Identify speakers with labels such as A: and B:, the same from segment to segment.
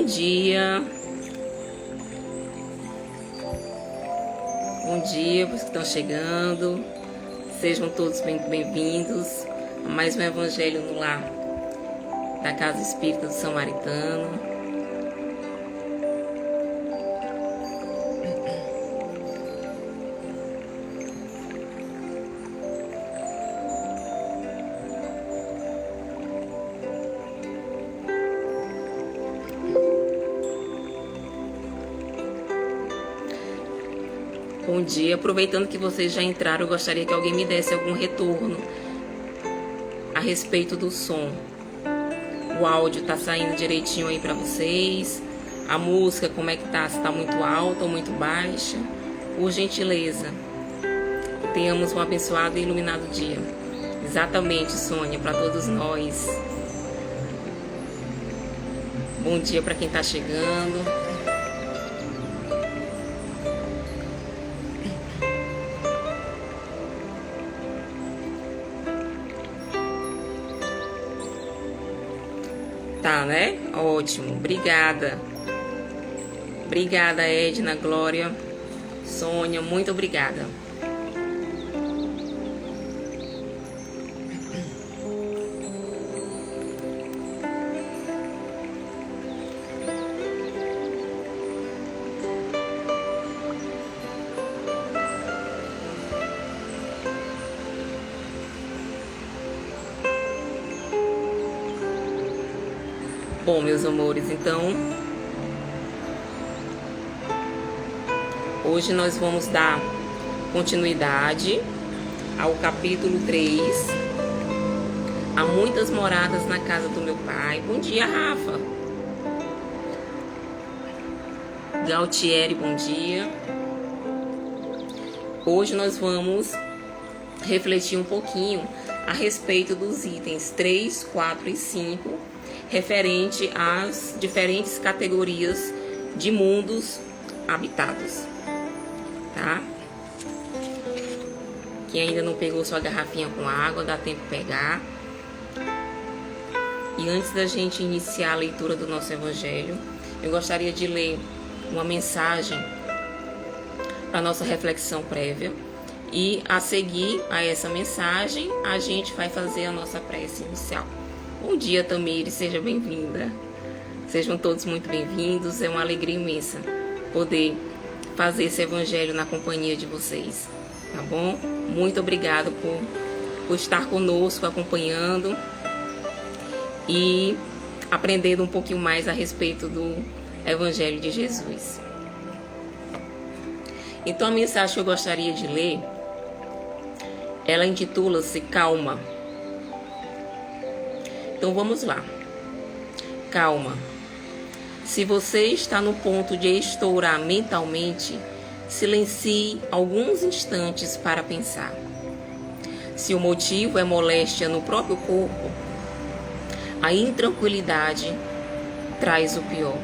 A: Bom dia. Bom dia para os que estão chegando. Sejam todos bem-vindos a mais um Evangelho no Lar da Casa Espírita do Samaritano. Bom dia, aproveitando que vocês já entraram, eu gostaria que alguém me desse algum retorno a respeito do som. O áudio tá saindo direitinho aí para vocês? A música, como é que tá? Se tá muito alta ou muito baixa? Por gentileza, que tenhamos um abençoado e iluminado dia. Exatamente, Sônia, para todos nós. Bom dia para quem tá chegando. Tá, né? Ótimo. Obrigada. Obrigada, Edna, Glória, Sônia. Muito obrigada. Bom, meus amores, então hoje nós vamos dar continuidade ao capítulo 3. Há muitas moradas na casa do meu pai. Bom dia, Rafa. Galtieri, bom dia. Hoje nós vamos refletir um pouquinho a respeito dos itens 3, 4 e 5, referente às diferentes categorias de mundos habitados, tá? Quem ainda não pegou sua garrafinha com água, dá tempo de pegar. E antes da gente iniciar a leitura do nosso evangelho, eu gostaria de ler uma mensagem para nossa reflexão prévia. E a seguir a essa mensagem, a gente vai fazer a nossa prece inicial. Bom dia, Tamires, seja bem-vinda. Sejam todos muito bem-vindos. É uma alegria imensa poder fazer esse evangelho na companhia de vocês, tá bom? Muito obrigado por estar conosco, acompanhando e aprendendo um pouquinho mais a respeito do evangelho de Jesus. Então, a mensagem que eu gostaria de ler, ela intitula-se Calma. Então vamos lá. Calma. Se você está no ponto de estourar mentalmente, silencie alguns instantes para pensar. Se o motivo é moléstia no próprio corpo, a intranquilidade traz o pior.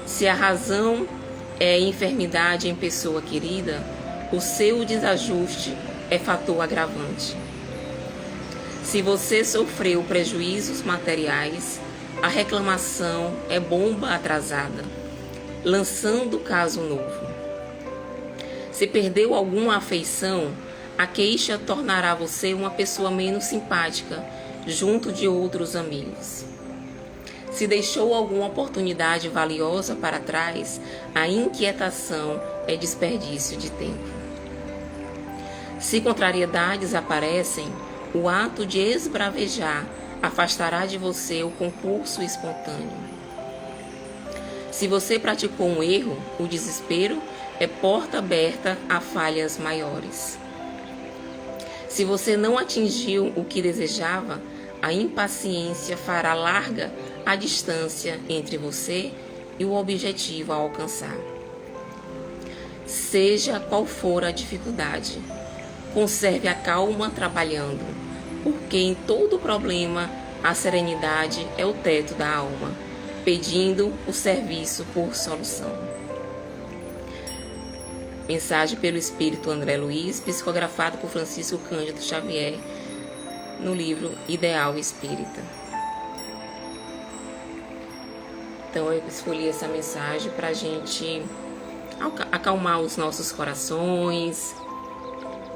A: Se a razão é enfermidade em pessoa querida, o seu desajuste é fator agravante. Se você sofreu prejuízos materiais, a reclamação é bomba atrasada, lançando caso novo. Se perdeu alguma afeição, a queixa tornará você uma pessoa menos simpática junto de outros amigos. Se deixou alguma oportunidade valiosa para trás, a inquietação é desperdício de tempo. Se contrariedades aparecem, o ato de esbravejar afastará de você o concurso espontâneo. Se você praticou um erro, o desespero é porta aberta a falhas maiores. Se você não atingiu o que desejava, a impaciência fará larga a distância entre você e o objetivo a alcançar. Seja qual for a dificuldade, conserve a calma trabalhando, porque em todo problema a serenidade é o teto da alma, pedindo o serviço por solução. Mensagem pelo Espírito André Luiz, psicografado por Francisco Cândido Xavier, no livro Ideal Espírita. Então eu escolhi essa mensagem para a gente acalmar os nossos corações,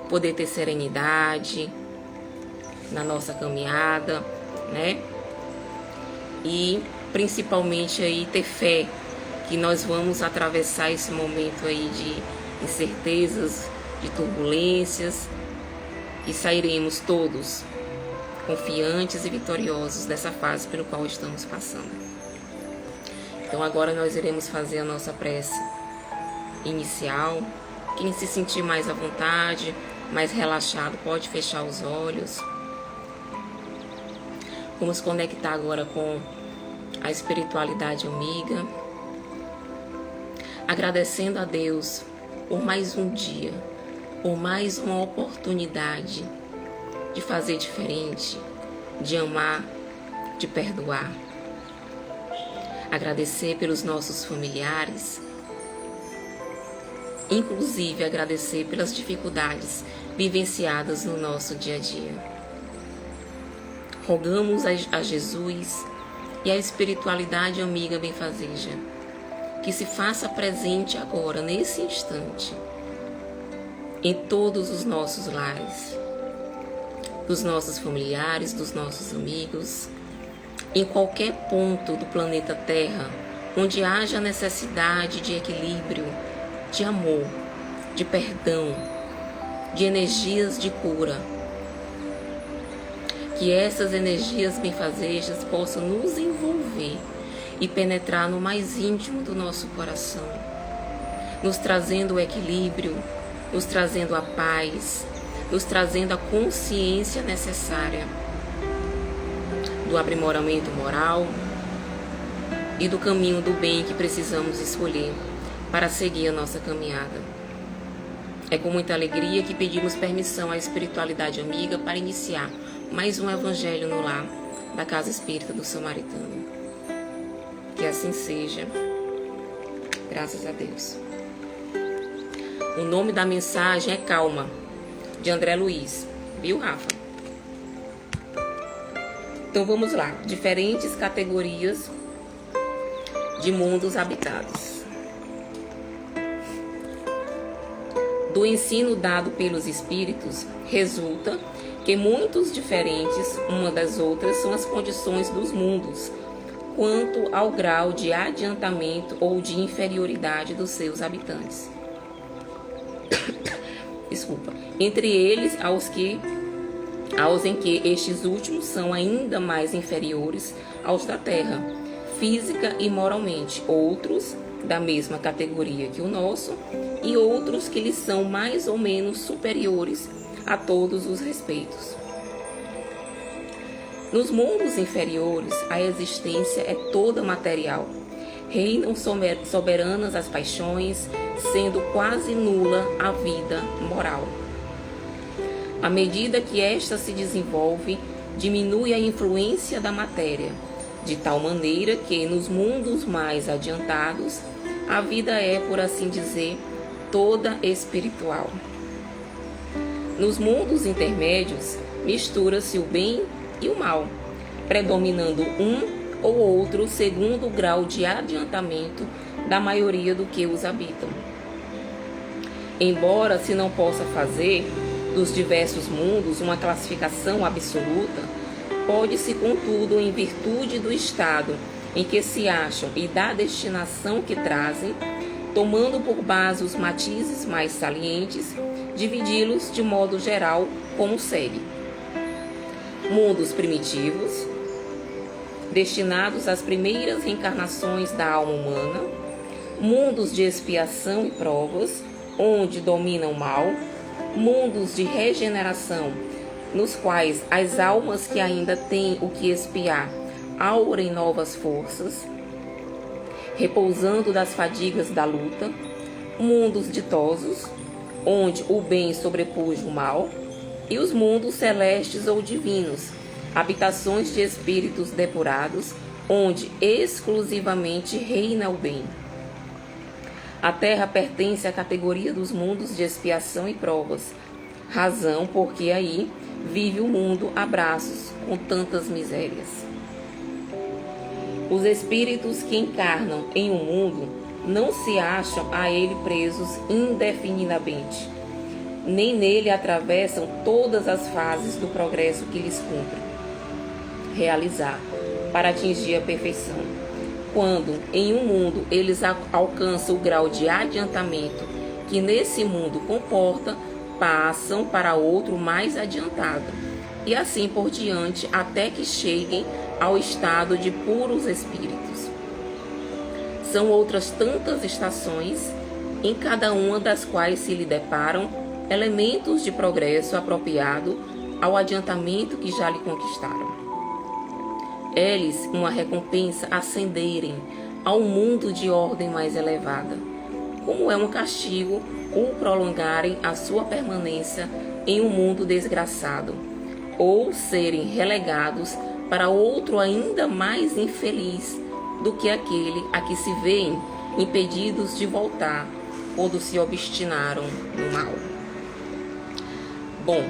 A: poder ter serenidade na nossa caminhada, né? E principalmente aí ter fé que nós vamos atravessar esse momento aí de incertezas, de turbulências, e sairemos todos confiantes e vitoriosos dessa fase pelo qual estamos passando. Então agora nós iremos fazer a nossa prece inicial. Quem se sentir mais à vontade, mais relaxado, pode fechar os olhos. Vamos conectar agora com a espiritualidade amiga, agradecendo a Deus por mais um dia, por mais uma oportunidade de fazer diferente, de amar, de perdoar. Agradecer pelos nossos familiares, inclusive agradecer pelas dificuldades vivenciadas no nosso dia a dia. Rogamos a Jesus e a espiritualidade amiga benfazeja que se faça presente agora, nesse instante, em todos os nossos lares, dos nossos familiares, dos nossos amigos, em qualquer ponto do planeta Terra onde haja necessidade de equilíbrio, de amor, de perdão, de energias de cura. Que essas energias benfazejas possam nos envolver e penetrar no mais íntimo do nosso coração, nos trazendo o equilíbrio, nos trazendo a paz, nos trazendo a consciência necessária do aprimoramento moral e do caminho do bem que precisamos escolher para seguir a nossa caminhada. É com muita alegria que pedimos permissão à espiritualidade amiga para iniciar mais um Evangelho no Lar da Casa Espírita do Samaritano. Que assim seja, graças a Deus. O nome da mensagem é Calma, de André Luiz. Viu, Rafa? Então vamos lá. Diferentes categorias de mundos habitados. Do ensino dado pelos espíritos, resulta que muitos diferentes uma das outras são as condições dos mundos, quanto ao grau de adiantamento ou de inferioridade dos seus habitantes. Desculpa. Entre eles, aos em que estes últimos são ainda mais inferiores aos da Terra, física e moralmente, outros da mesma categoria que o nosso, e outros que lhes são mais ou menos superiores a todos os respeitos. Nos mundos inferiores, a existência é toda material. Reinam soberanas as paixões, sendo quase nula a vida moral. À medida que esta se desenvolve, diminui a influência da matéria, de tal maneira que nos mundos mais adiantados, a vida é, por assim dizer, toda espiritual. Nos mundos intermédios, mistura-se o bem e o mal, predominando um ou outro segundo o grau de adiantamento da maioria do que os habitam. Embora se não possa fazer dos diversos mundos uma classificação absoluta, pode-se, contudo, em virtude do estado em que se acham e da destinação que trazem, tomando por base os matizes mais salientes, dividi-los de modo geral como segue: mundos primitivos, destinados às primeiras reencarnações da alma humana, mundos de expiação e provas, onde domina o mal, mundos de regeneração, nos quais as almas que ainda têm o que expiar aurem novas forças, repousando das fadigas da luta, mundos ditosos, onde o bem sobrepuja o mal, e os mundos celestes ou divinos, habitações de espíritos depurados, onde exclusivamente reina o bem. A Terra pertence à categoria dos mundos de expiação e provas, razão porque aí vive o mundo a braços com tantas misérias. Os espíritos que encarnam em um mundo não se acham a ele presos indefinidamente, nem nele atravessam todas as fases do progresso que lhes cumpre realizar para atingir a perfeição. Quando em um mundo eles alcançam o grau de adiantamento que nesse mundo comporta, passam para outro mais adiantado, e assim por diante até que cheguem ao estado de puros espíritos. São outras tantas estações, em cada uma das quais se lhe deparam elementos de progresso apropriado ao adiantamento que já lhe conquistaram. É-lhes uma recompensa ascenderem ao mundo de ordem mais elevada, como é um castigo o prolongarem a sua permanência em um mundo desgraçado, ou serem relegados para outro ainda mais infeliz do que aquele a que se veem impedidos de voltar quando se obstinaram no mal. Bom,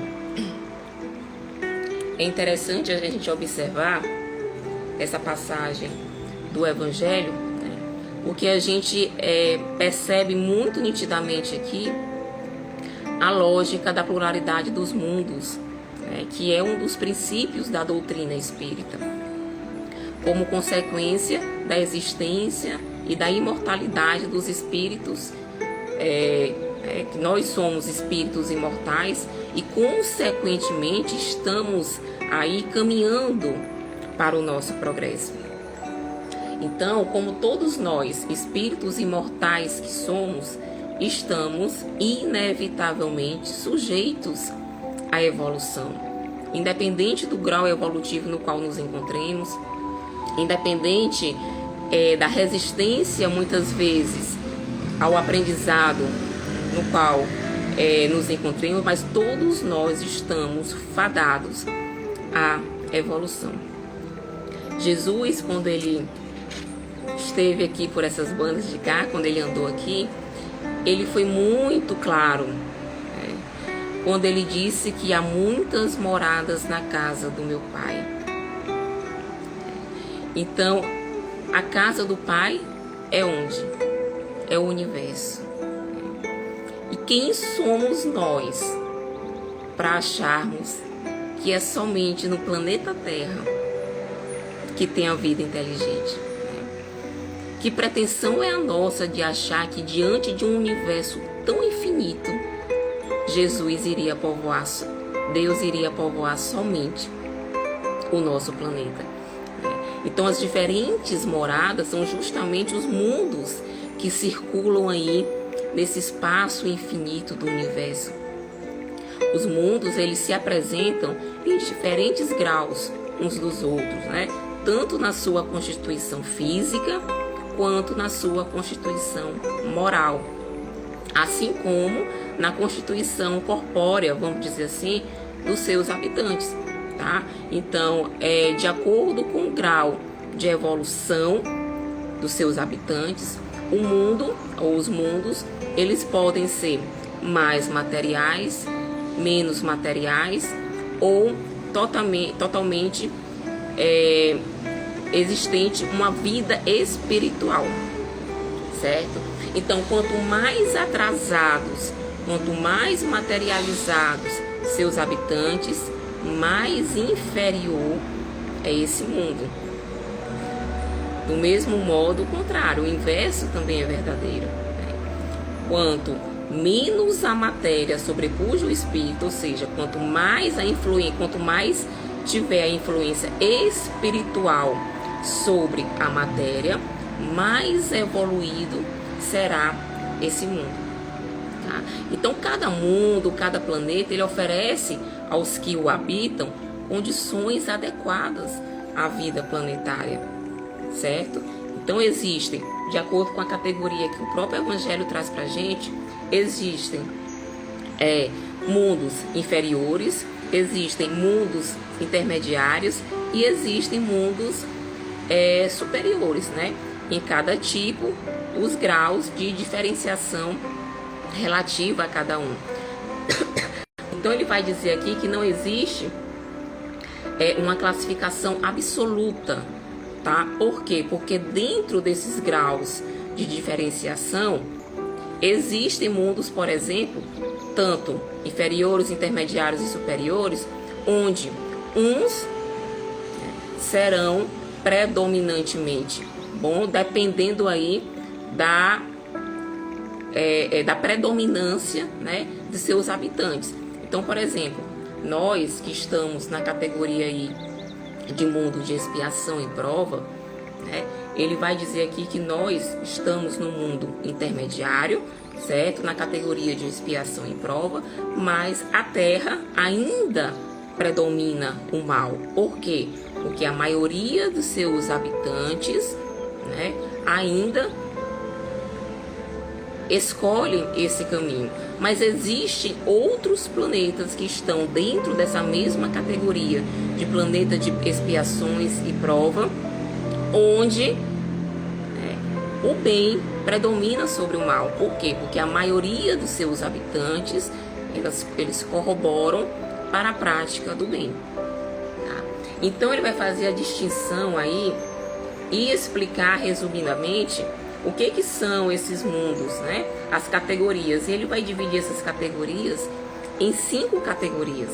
A: é interessante a gente observar essa passagem do Evangelho, né? O que a gente percebe muito nitidamente aqui, a lógica da pluralidade dos mundos, né? Que é um dos princípios da doutrina espírita, como consequência da existência e da imortalidade dos espíritos, que nós somos espíritos imortais e, consequentemente, estamos aí caminhando para o nosso progresso. Então, como todos nós, espíritos imortais que somos, estamos inevitavelmente sujeitos à evolução, independente do grau evolutivo no qual nos encontremos, independente da resistência, muitas vezes, ao aprendizado no qual nos encontremos, mas todos nós estamos fadados à evolução. Jesus, quando ele esteve aqui por essas bandas de cá, quando ele andou aqui, ele foi muito claro, quando ele disse que há muitas moradas na casa do meu Pai. Então, a casa do Pai é onde? É o universo. E quem somos nós para acharmos que é somente no planeta Terra que tem a vida inteligente? Que pretensão é a nossa de achar que diante de um universo tão infinito, Jesus iria povoar, Deus iria povoar somente o nosso planeta? Então, as diferentes moradas são justamente os mundos que circulam aí nesse espaço infinito do universo. Os mundos, eles se apresentam em diferentes graus uns dos outros, né? Tanto na sua constituição física, quanto na sua constituição moral, assim como na constituição corpórea, vamos dizer assim, dos seus habitantes, tá? Então, de acordo com o grau de evolução dos seus habitantes, o mundo ou os mundos, eles podem ser mais materiais, menos materiais ou totalmente existente uma vida espiritual, certo? Então, quanto mais atrasados, quanto mais materializados seus habitantes, mais inferior é esse mundo. Do mesmo modo, o contrário, o inverso também é verdadeiro. Quanto menos a matéria sobrepuja o espírito, ou seja, quanto mais tiver a influência espiritual sobre a matéria, mais evoluído será esse mundo. Tá? Então, cada mundo, cada planeta, ele oferece aos que o habitam condições adequadas à vida planetária, certo? Então, existem, de acordo com a categoria que o próprio Evangelho traz para a gente, existem mundos inferiores, existem mundos intermediários e existem mundos superiores, né? Em cada tipo, os graus de diferenciação relativa a cada um. Então, ele vai dizer aqui que não existe uma classificação absoluta tá? Por quê? Porque dentro desses graus de diferenciação existem mundos, por exemplo, tanto inferiores, intermediários e superiores, onde uns serão predominantemente bom, dependendo aí da predominância, né, de seus habitantes. Então, por exemplo, nós que estamos na categoria aí de mundo de expiação e prova, né, ele vai dizer aqui que nós estamos no mundo intermediário, certo? Na categoria de expiação e prova, mas a Terra ainda predomina o mal. Por quê? Porque a maioria dos seus habitantes, né, ainda escolhem esse caminho. Mas existem outros planetas que estão dentro dessa mesma categoria de planeta de expiações e prova, onde o bem predomina sobre o mal. Por quê? Porque a maioria dos seus habitantes, eles corroboram para a prática do bem. Tá? Então ele vai fazer a distinção aí e explicar resumidamente o que são esses mundos, né? As categorias. E ele vai dividir essas categorias em 5 categorias: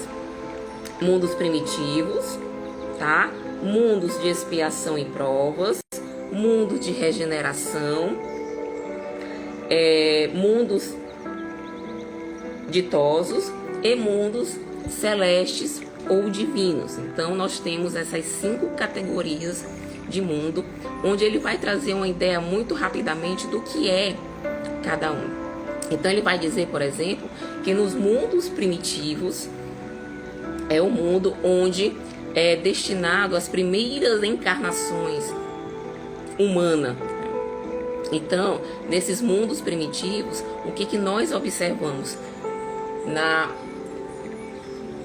A: mundos primitivos, tá? Mundos de expiação e provas, mundo de regeneração, mundos ditosos e mundos celestes ou divinos. Então nós temos essas 5 categorias de mundo, onde ele vai trazer uma ideia muito rapidamente do que é cada um. Então ele vai dizer, por exemplo, que nos mundos primitivos é o mundo onde é destinado às primeiras encarnações humanas. Então, nesses mundos primitivos, o que nós observamos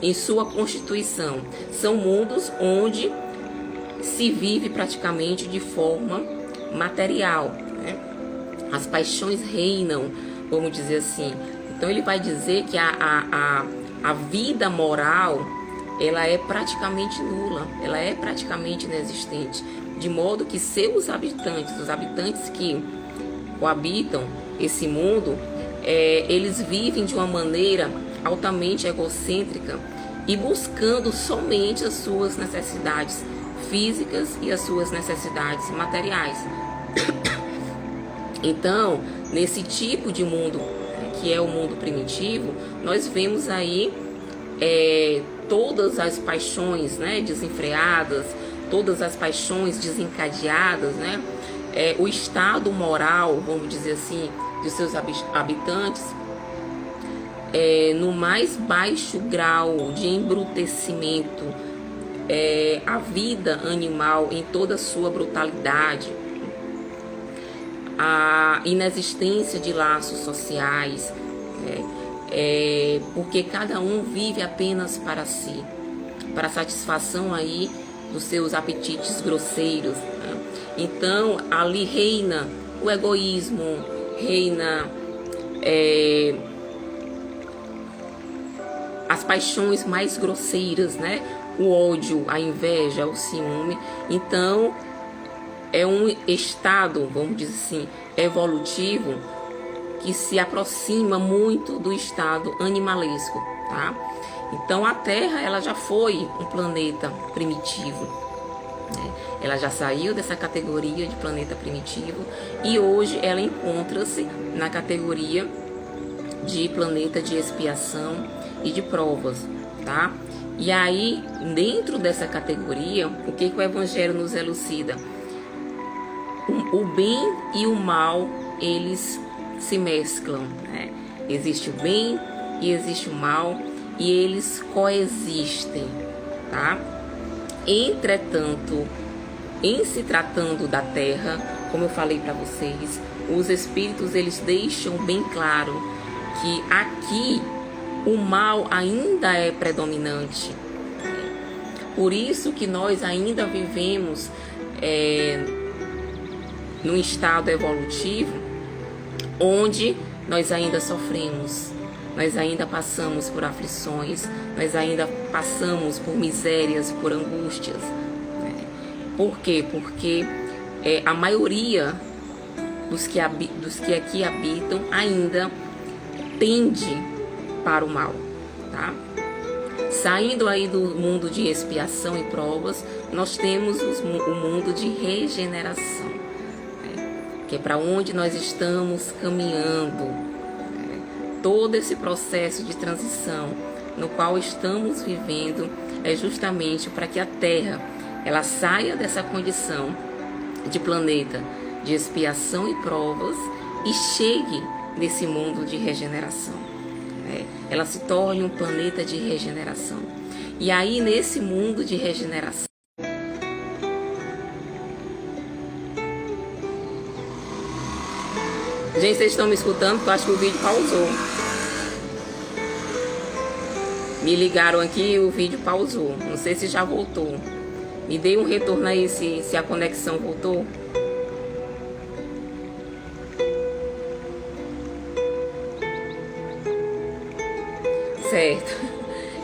A: em sua constituição? São mundos onde se vive praticamente de forma material, né? As paixões reinam, vamos dizer assim. Então ele vai dizer que a vida moral, ela é praticamente nula, ela é praticamente inexistente, de modo que seus habitantes, os habitantes que habitam esse mundo, eles vivem de uma maneira altamente egocêntrica e buscando somente as suas necessidades físicas e as suas necessidades materiais. Então, nesse tipo de mundo, que é o mundo primitivo, nós vemos aí todas as paixões, né, desenfreadas, todas as paixões desencadeadas, né, o estado moral, vamos dizer assim, de seus habitantes, no mais baixo grau de embrutecimento, a vida animal em toda a sua brutalidade, a inexistência de laços sociais, porque cada um vive apenas para si, para a satisfação aí dos seus apetites grosseiros, né? Então ali reina o egoísmo, reina as paixões mais grosseiras, né? O ódio, a inveja, o ciúme. Então é um estado, vamos dizer assim, evolutivo, que se aproxima muito do estado animalesco, tá? Então a Terra, ela já foi um planeta primitivo, né? Ela já saiu dessa categoria de planeta primitivo e hoje ela encontra-se na categoria de planeta de expiação e de provas, tá? E aí, dentro dessa categoria, o que o Evangelho nos elucida? O bem e o mal, eles se mesclam, né? Existe o bem e existe o mal, e eles coexistem, tá? Entretanto, em se tratando da Terra, como eu falei para vocês, os espíritos, eles deixam bem claro que aqui o mal ainda é predominante. Por isso que nós ainda vivemos num estado evolutivo onde nós ainda sofremos, nós ainda passamos por aflições, nós ainda passamos por misérias, por angústias, né? Por quê? Porque a maioria dos que aqui habitam ainda tende para o mal, tá? Saindo aí do mundo de expiação e provas, nós temos o mundo de regeneração, né? Que é para onde nós estamos caminhando, né? Todo esse processo de transição no qual estamos vivendo é justamente para que a Terra ela saia dessa condição de planeta de expiação e provas e chegue nesse mundo de regeneração. Ela se torne um planeta de regeneração. E aí, nesse mundo de regeneração, gente, vocês estão me escutando? Porque eu acho que o vídeo pausou. Me ligaram aqui e o vídeo pausou. Não sei se já voltou. Me dê um retorno aí se a conexão voltou. Certo.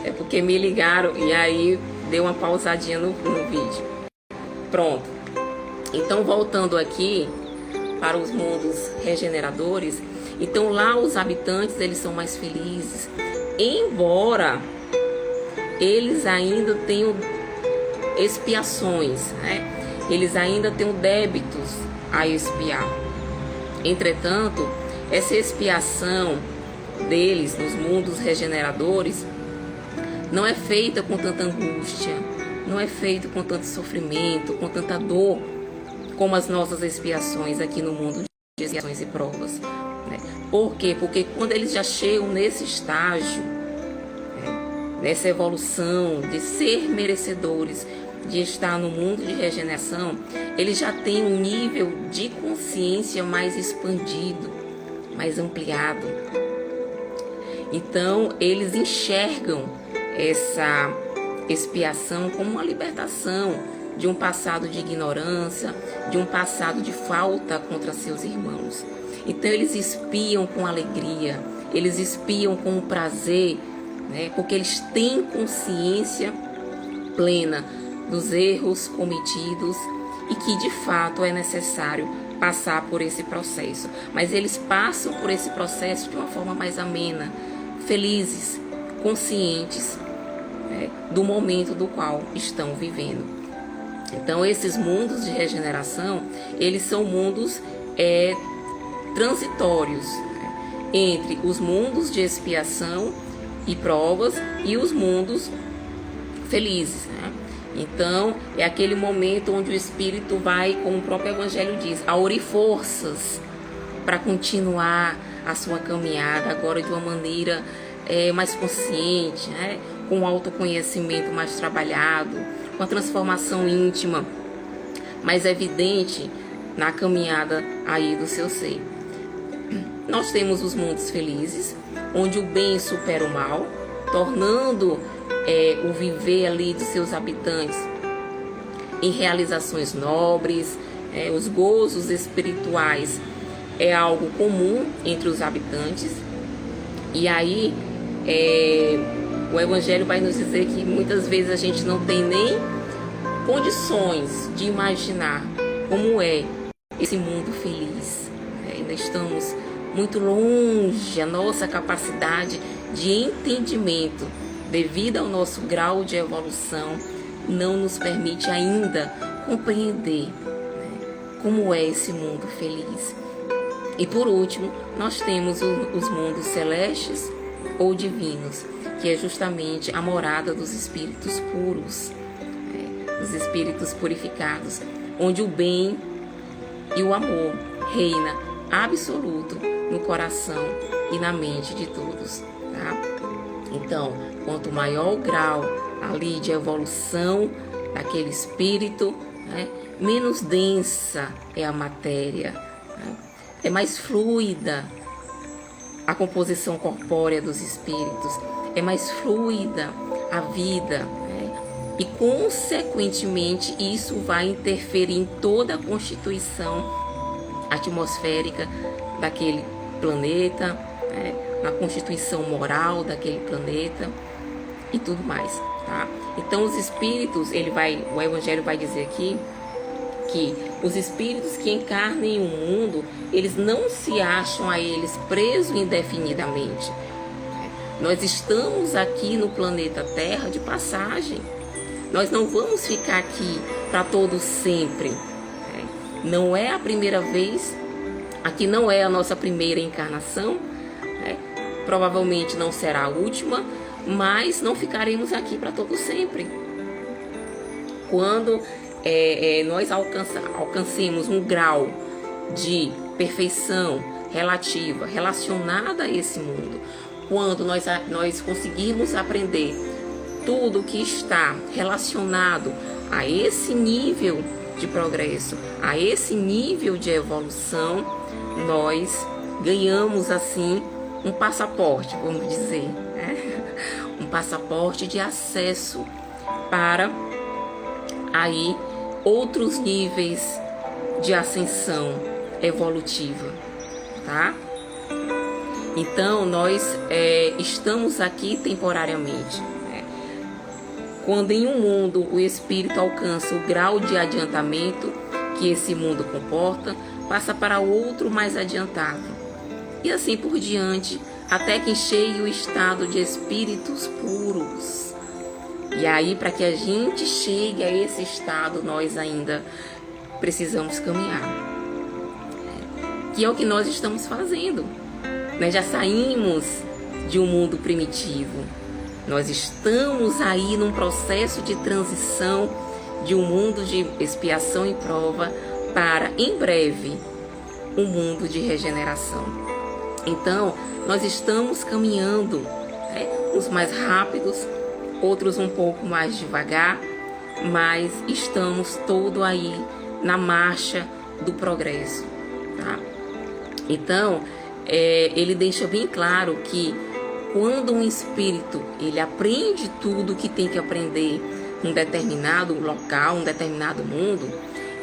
A: É porque me ligaram e aí deu uma pausadinha no vídeo. Pronto. Então, voltando aqui para os mundos regeneradores, então lá os habitantes eles são mais felizes, embora eles ainda tenham expiações, né? Eles ainda têm débitos a expiar. Entretanto, essa expiação deles nos mundos regeneradores não é feita com tanta angústia, não é feita com tanto sofrimento, com tanta dor, como as nossas expiações aqui no mundo de expiações e provas, né? Por quê? Porque quando eles já chegam nesse estágio, nessa evolução de ser merecedores, de estar no mundo de regeneração, eles já têm um nível de consciência mais expandido, mais ampliado. Então, eles enxergam essa expiação como uma libertação de um passado de ignorância, de um passado de falta contra seus irmãos. Então, eles expiam com alegria, eles expiam com prazer, né? Porque eles têm consciência plena dos erros cometidos e que de fato é necessário passar por esse processo. Mas eles passam por esse processo de uma forma mais amena, felizes, conscientes, né, do momento do qual estão vivendo. Então, esses mundos de regeneração, eles são mundos transitórios, né, entre os mundos de expiação e provas e os mundos felizes, né? Então, é aquele momento onde o Espírito vai, como o próprio Evangelho diz, aurir forças para continuar a sua caminhada, agora de uma maneira mais consciente, né? Com um autoconhecimento mais trabalhado, com a transformação íntima mais evidente na caminhada aí do seu ser. Nós temos os mundos felizes, onde o bem supera o mal, tornando o viver ali dos seus habitantes em realizações nobres, os gozos espirituais é algo comum entre os habitantes. E aí o Evangelho vai nos dizer que muitas vezes a gente não tem nem condições de imaginar como é esse mundo feliz. Ainda estamos muito longe, a nossa capacidade de entendimento, devido ao nosso grau de evolução, não nos permite ainda compreender, né, como é esse mundo feliz. E por último, nós temos os mundos celestes ou divinos, que é justamente a morada dos espíritos puros, dos espíritos purificados, onde o bem e o amor reina absoluto no coração e na mente de todos, tá? Então, quanto maior o grau ali de evolução daquele espírito, né, menos densa é a matéria, né? É mais fluida a composição corpórea dos espíritos, é mais fluida a vida, né? E consequentemente isso vai interferir em toda a constituição atmosférica daquele planeta, né? Na constituição moral daquele planeta e tudo mais, tá? Então os espíritos, o Evangelho vai dizer aqui que os espíritos que encarnam em um mundo, eles não se acham a eles presos indefinidamente. Nós estamos aqui no planeta Terra de passagem. Nós não vamos ficar aqui para todo sempre. Não é a primeira vez, aqui não é a nossa primeira encarnação, provavelmente não será a última, mas não ficaremos aqui para todo sempre. Quando nós alcancemos um grau de perfeição relativa, relacionada a esse mundo, quando nós conseguirmos aprender tudo que está relacionado a esse nível de progresso, a esse nível de evolução, nós ganhamos assim um passaporte, vamos dizer, um passaporte de acesso para aí outros níveis de ascensão evolutiva, tá? Então nós estamos aqui temporariamente. Quando em um mundo o espírito alcança o grau de adiantamento que esse mundo comporta, passa para outro mais adiantado. E assim por diante, até que chegue o estado de espíritos puros. E aí, para que a gente chegue a esse estado, nós ainda precisamos caminhar. Que é o que nós estamos fazendo. Nós já saímos de um mundo primitivo. Nós estamos aí num processo de transição de um mundo de expiação e prova para, em breve, um mundo de regeneração. Então, nós estamos caminhando, uns mais rápidos, outros um pouco mais devagar, mas estamos todo aí na marcha do progresso, tá? Então, ele deixa bem claro que quando um espírito ele aprende tudo que tem que aprender num determinado local, um determinado mundo,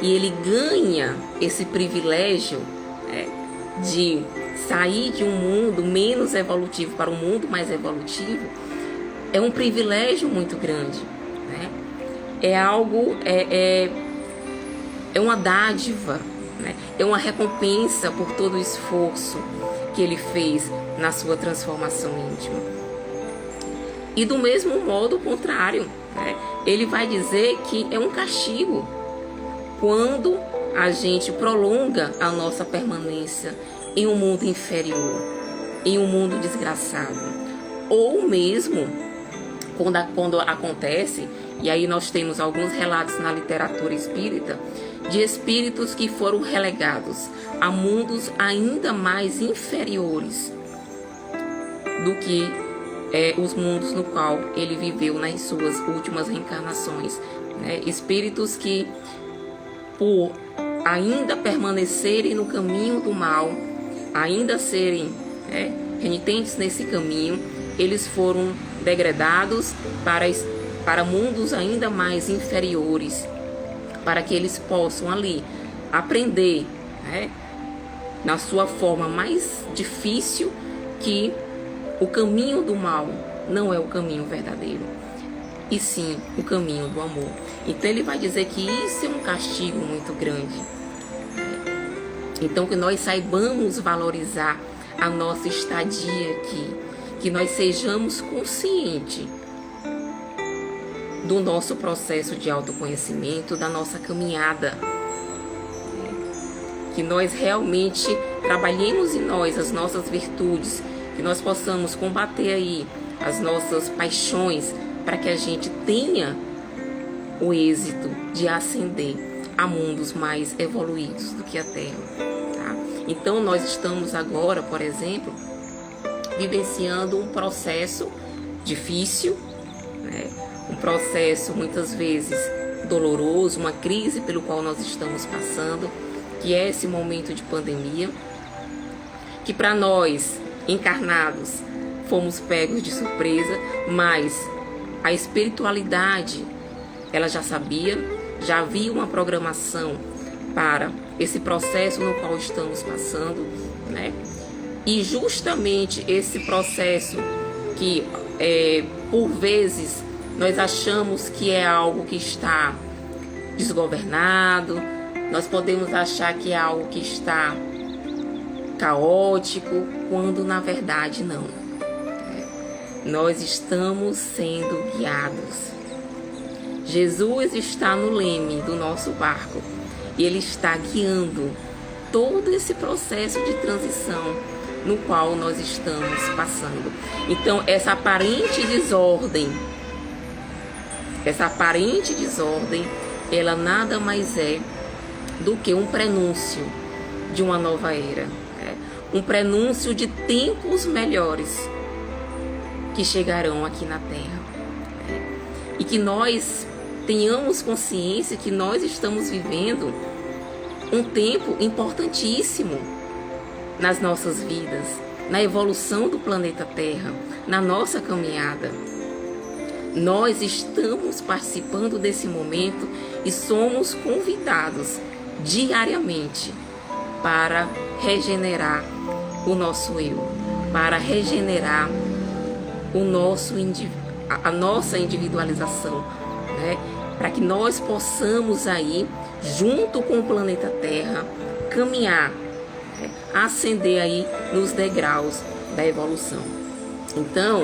A: e ele ganha esse privilégio de sair de um mundo menos evolutivo para um mundo mais evolutivo, é um privilégio muito grande, né? É algo, é uma dádiva, né? É uma recompensa por todo o esforço que ele fez na sua transformação íntima. E do mesmo modo contrário, né? Ele vai dizer que é um castigo quando a gente prolonga a nossa permanência em um mundo inferior, em um mundo desgraçado, ou mesmo quando acontece, e aí nós temos alguns relatos na literatura espírita, de espíritos que foram relegados a mundos ainda mais inferiores do que os mundos no qual ele viveu nas suas últimas reencarnações, né? Espíritos que, por ainda permanecerem no caminho do mal, ainda serem renitentes nesse caminho, eles foram degradados para mundos ainda mais inferiores, para que eles possam ali aprender, na sua forma mais difícil, que o caminho do mal não é o caminho verdadeiro, e sim o caminho do amor. Então ele vai dizer que isso é um castigo muito grande. Então que nós saibamos valorizar a nossa estadia aqui, que nós sejamos conscientes do nosso processo de autoconhecimento, da nossa caminhada, que nós realmente trabalhemos em nós as nossas virtudes, que nós possamos combater aí as nossas paixões, para que a gente tenha o êxito de ascender a mundos mais evoluídos do que a Terra, tá? Então nós estamos agora, por exemplo, vivenciando um processo difícil, né? Um processo muitas vezes doloroso, uma crise pelo qual nós estamos passando, que é esse momento de pandemia, que para nós encarnados fomos pegos de surpresa, mas a espiritualidade ela já sabia, já havia uma programação para esse processo no qual estamos passando, né? E justamente esse processo que por vezes nós achamos que é algo que está desgovernado, Nós podemos achar que é algo que está caótico, quando na verdade não. Nós estamos sendo guiados. Jesus está no leme do nosso barco e Ele está guiando todo esse processo de transição no qual nós estamos passando. Então, essa aparente desordem, ela nada mais é do que um prenúncio de uma nova era, um prenúncio de tempos melhores que chegarão aqui na Terra, e que nós tenhamos consciência que nós estamos vivendo um tempo importantíssimo nas nossas vidas, na evolução do planeta Terra, na nossa caminhada. Nós estamos participando desse momento e somos convidados diariamente para regenerar o nosso eu, para regenerar a nossa individualização, para que nós possamos aí, junto com o planeta Terra, caminhar, ascender aí nos degraus da evolução. Então,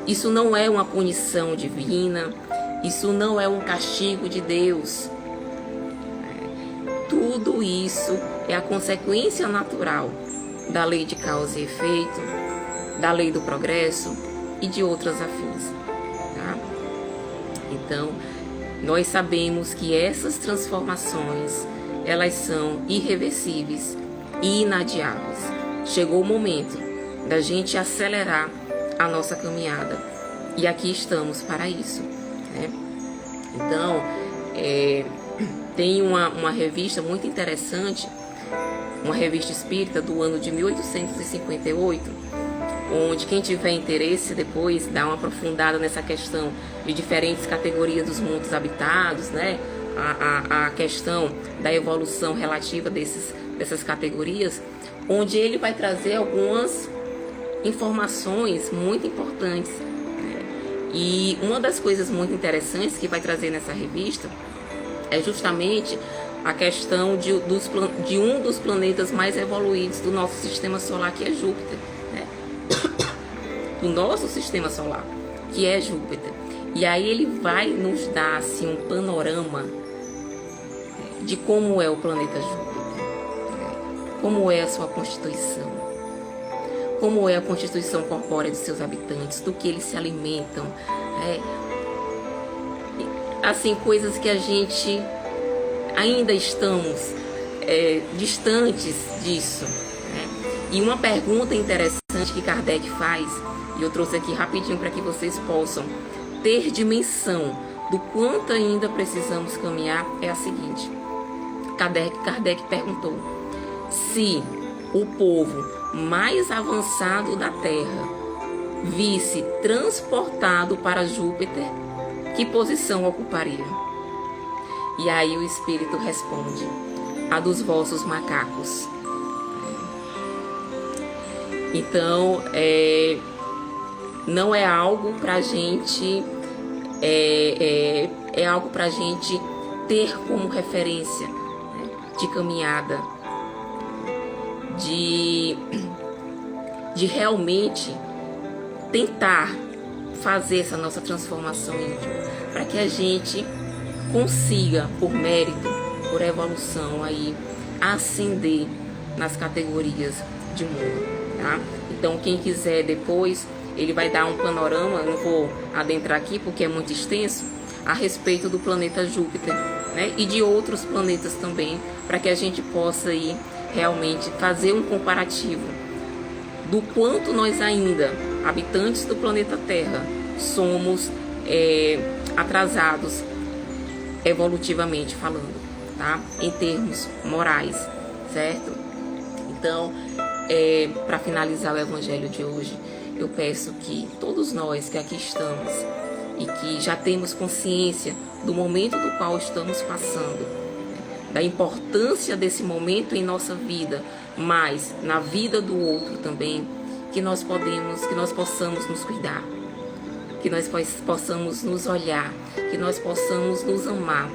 A: isso não é uma punição divina, isso não é um castigo de Deus. Tudo isso é a consequência natural da lei de causa e efeito, da lei do progresso e de outras afins. Tá? Então, nós sabemos que essas transformações, elas são irreversíveis e inadiáveis. Chegou o momento da gente acelerar a nossa caminhada e aqui estamos para isso. Então, tem uma revista muito interessante, uma revista espírita do ano de 1858, onde quem tiver interesse depois dá uma aprofundada nessa questão de diferentes categorias dos mundos habitados, a questão da evolução relativa dessas categorias, onde ele vai trazer algumas informações muito importantes. E uma das coisas muito interessantes que vai trazer nessa revista é justamente a questão de um dos planetas mais evoluídos do nosso sistema solar, que é Júpiter. Do nosso sistema solar, que é Júpiter. E aí ele vai nos dar assim, um panorama de como é o planeta Júpiter, como é a sua constituição, como é a constituição corpórea dos seus habitantes, do que eles se alimentam, assim, coisas que a gente ainda estamos distantes disso. E uma pergunta interessante que Kardec faz, e eu trouxe aqui rapidinho para que vocês possam ter dimensão do quanto ainda precisamos caminhar, é a seguinte. Kardec perguntou: se o povo mais avançado da Terra visse transportado para Júpiter, que posição ocuparia? E aí o Espírito responde: a dos vossos macacos. Então, não é algo para a gente, é algo para a gente ter como referência, de caminhada, de realmente tentar fazer essa nossa transformação íntima, para que a gente consiga, por mérito, por evolução, aí, ascender nas categorias de mundo. Tá? Então, quem quiser depois, ele vai dar um panorama, eu não vou adentrar aqui porque é muito extenso, a respeito do planeta Júpiter, e de outros planetas também, para que a gente possa aí realmente fazer um comparativo do quanto nós ainda, habitantes do planeta Terra, somos atrasados evolutivamente falando, tá? Em termos morais, certo? Então, para finalizar o evangelho de hoje, eu peço que todos nós que aqui estamos e que já temos consciência do momento do qual estamos passando, da importância desse momento em nossa vida, mas na vida do outro também, que nós possamos nos cuidar, que nós possamos nos olhar, que nós possamos nos amar,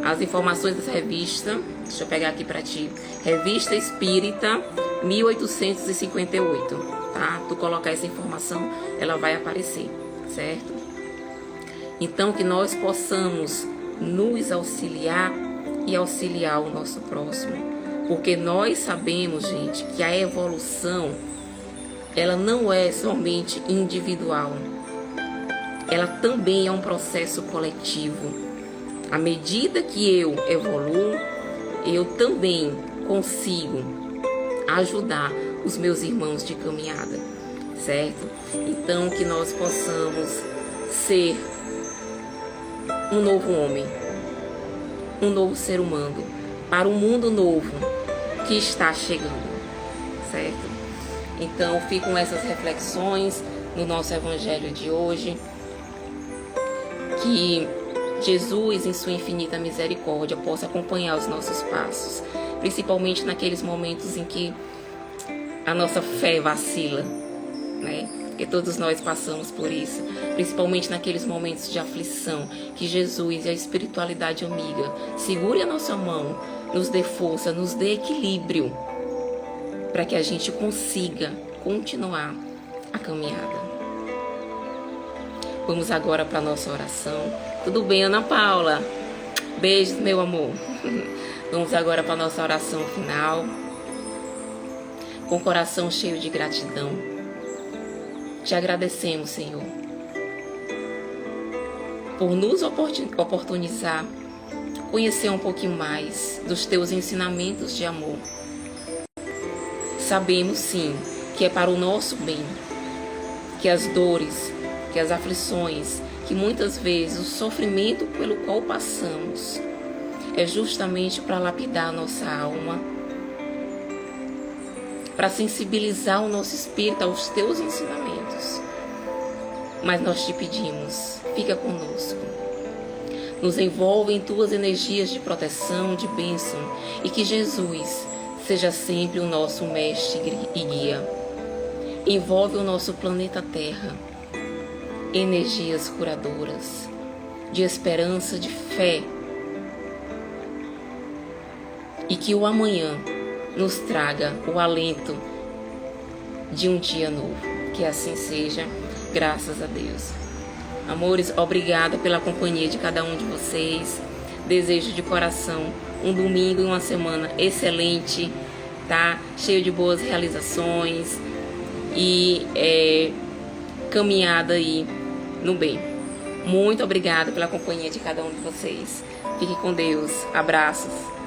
A: as informações dessa revista. Deixa eu pegar aqui para ti. Revista Espírita 1858, tá? Tu colocar essa informação, ela vai aparecer, certo? Então, que nós possamos nos auxiliar e auxiliar o nosso próximo. Porque nós sabemos, gente, que a evolução, ela não é somente individual. Ela também é um processo coletivo. À medida que eu evoluo, eu também consigo ajudar os meus irmãos de caminhada, certo? Então, que nós possamos ser um novo homem, um novo ser humano, para um mundo novo que está chegando, certo? Então, ficam essas reflexões no nosso evangelho de hoje. Que Jesus, em sua infinita misericórdia, possa acompanhar os nossos passos, principalmente naqueles momentos em que a nossa fé vacila, né? Porque todos nós passamos por isso, principalmente naqueles momentos de aflição, que Jesus e a espiritualidade amiga segure a nossa mão, nos dê força, nos dê equilíbrio, para que a gente consiga continuar a caminhada. Vamos agora para a nossa oração. Tudo bem, Ana Paula? Beijos, meu amor. Vamos agora para a nossa oração final. Com o coração cheio de gratidão. Te agradecemos, Senhor, por nos oportunizar conhecer um pouquinho mais dos teus ensinamentos de amor. Sabemos, sim, que é para o nosso bem, que as dores, que as aflições, que muitas vezes o sofrimento pelo qual passamos é justamente para lapidar a nossa alma, para sensibilizar o nosso espírito aos teus ensinamentos. Mas nós te pedimos, fica conosco. Nos envolve em tuas energias de proteção, de bênção, e que Jesus seja sempre o nosso mestre e guia. Envolve o nosso planeta Terra, energias curadoras, de esperança, de fé, e que o amanhã nos traga o alento de um dia novo. Que assim seja, graças a Deus. Amores, obrigada pela companhia de cada um de vocês. Desejo de coração um domingo e uma semana excelente, tá? Cheio de boas realizações e caminhada aí no bem. Muito obrigada pela companhia de cada um de vocês. Fique com Deus. Abraços.